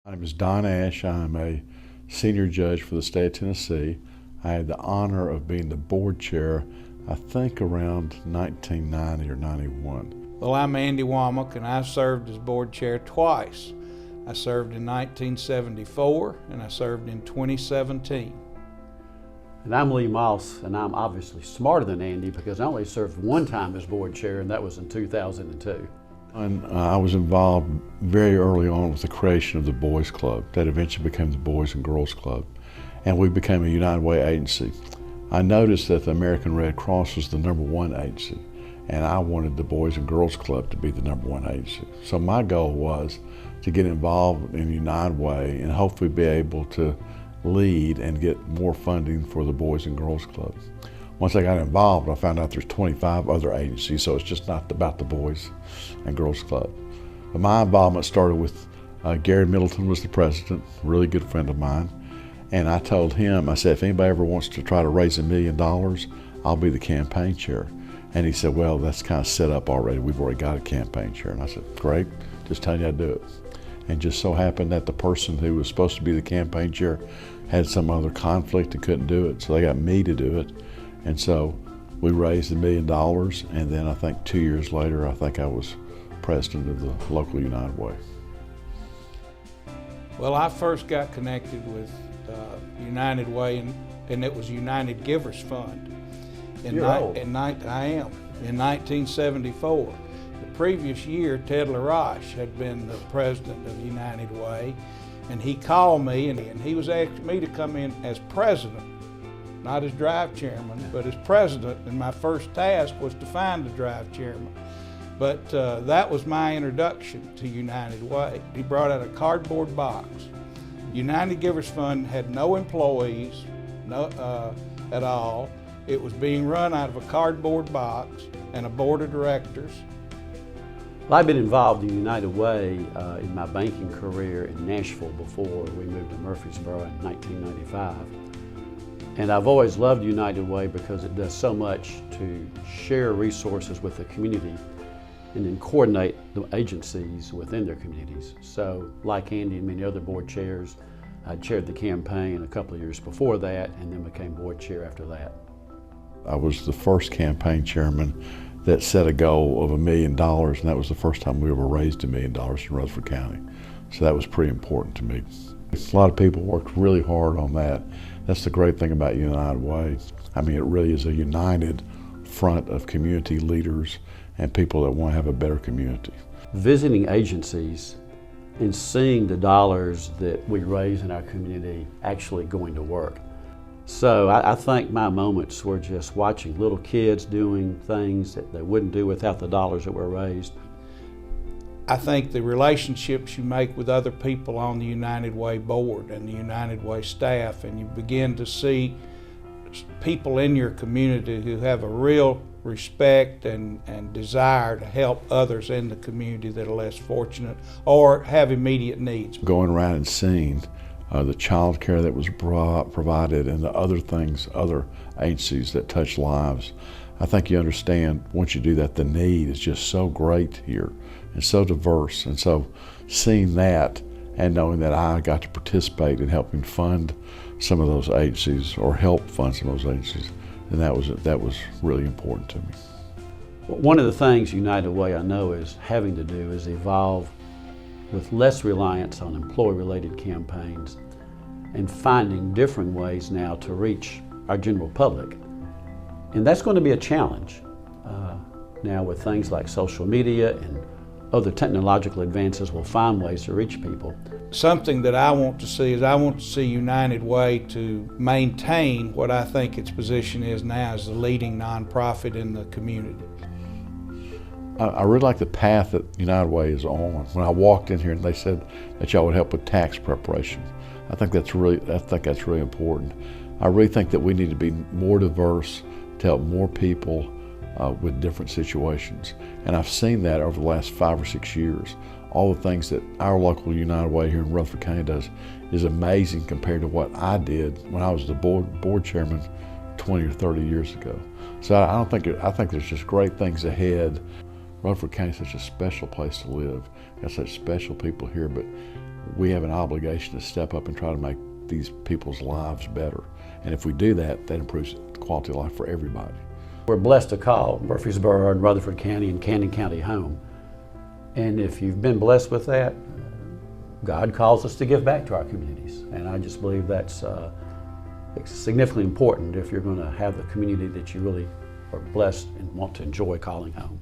My name is Don Ash. I'm a senior judge for the state of Tennessee. I had the honor of being the board chair, I think around 1990 or 91. Well, I'm Andy Womack, and I've served as board chair twice. I served in 1974 and I served in 2017. And I'm Lee Moss, and I'm obviously smarter than Andy because I only served one time as board chair, and that was in 2002. And I was involved very early on with the creation of the Boys Club that eventually became the Boys and Girls Club. And we became a United Way agency. I noticed that the American Red Cross was the #1 agency, and I wanted the Boys and Girls Club to be the #1 agency. So my goal was to get involved in United Way and hopefully be able to lead and get more funding for the Boys and Girls Club. Once I got involved, I found out there's 25 other agencies, so it's just not about the Boys and Girls Club. But my involvement started with Gary Middleton was the president, a really good friend of mine. And I told him, I said, if anybody ever wants to try to raise $1 million, I'll be the campaign chair. And he said, well, that's kind of set up already. We've already got a campaign chair. And I said, great, just tell you how to do it. And just so happened that the person who was supposed to be the campaign chair had some other conflict and couldn't do it. So they got me to do it. And so we raised $1 million. And then I think 2 years later, I think I was president of the local United Way. Well, I first got connected with United Way, and it was United Givers Fund. You're old. I am. In 1974. The previous year, Ted LaRoche had been the president of United Way, and he called me, and he was asking me to come in as president, not as drive chairman, but as president, and my first task was to find a drive chairman. But that was my introduction to United Way. He brought out a cardboard box. United Givers Fund had no employees at all. It was being run out of a cardboard box and a board of directors. Well, I've been involved in United Way in my banking career in Nashville before we moved to Murfreesboro in 1995. And I've always loved United Way because it does so much to share resources with the community and then coordinate the agencies within their communities. So like Andy and many other board chairs, I chaired the campaign a couple of years before that and then became board chair after that. I was the first campaign chairman that set a goal of $1 million, and that was the first time we ever raised $1 million in Rutherford County. So that was pretty important to me. A lot of people worked really hard on that. That's the great thing about United Way. I mean, it really is a united front of community leaders and people that want to have a better community. Visiting agencies and seeing the dollars that we raise in our community actually going to work. So I think my moments were just watching little kids doing things that they wouldn't do without the dollars that were raised. I think the relationships you make with other people on the United Way board and the United Way staff, and you begin to see people in your community who have a real respect and desire to help others in the community that are less fortunate or have immediate needs. Going around and seeing the child care that was provided and the other things, other agencies that touch lives, I think you understand once you do that, the need is just so great here and so diverse. And so seeing that and knowing that I got to participate in helping fund some of those agencies or help fund some of those agencies, and that was really important to me. One of the things United Way I know is having to do is evolve with less reliance on employee-related campaigns and finding different ways now to reach our general public. And that's going to be a challenge now with things like social media and other technological advances. We'll find ways to reach people. Something that I want to see is I want to see United Way to maintain what I think its position is now as the leading nonprofit in the community. I really like the path that United Way is on. When I walked in here and they said that y'all would help with tax preparation, I think that's really important. I really think that we need to be more diverse to help more people with different situations. And I've seen that over the last 5 or 6 years. All the things that our local United Way here in Rutherford County does is amazing compared to what I did when I was the board chairman 20 or 30 years ago. So I think there's just great things ahead. Rutherford County is such a special place to live. Got such special people here, but we have an obligation to step up and try to make these people's lives better. And if we do that, that improves the quality of life for everybody. We're blessed to call Murfreesboro and Rutherford County and Camden County home. And if you've been blessed with that, God calls us to give back to our communities. And I just believe that's significantly important if you're going to have the community that you really are blessed and want to enjoy calling home.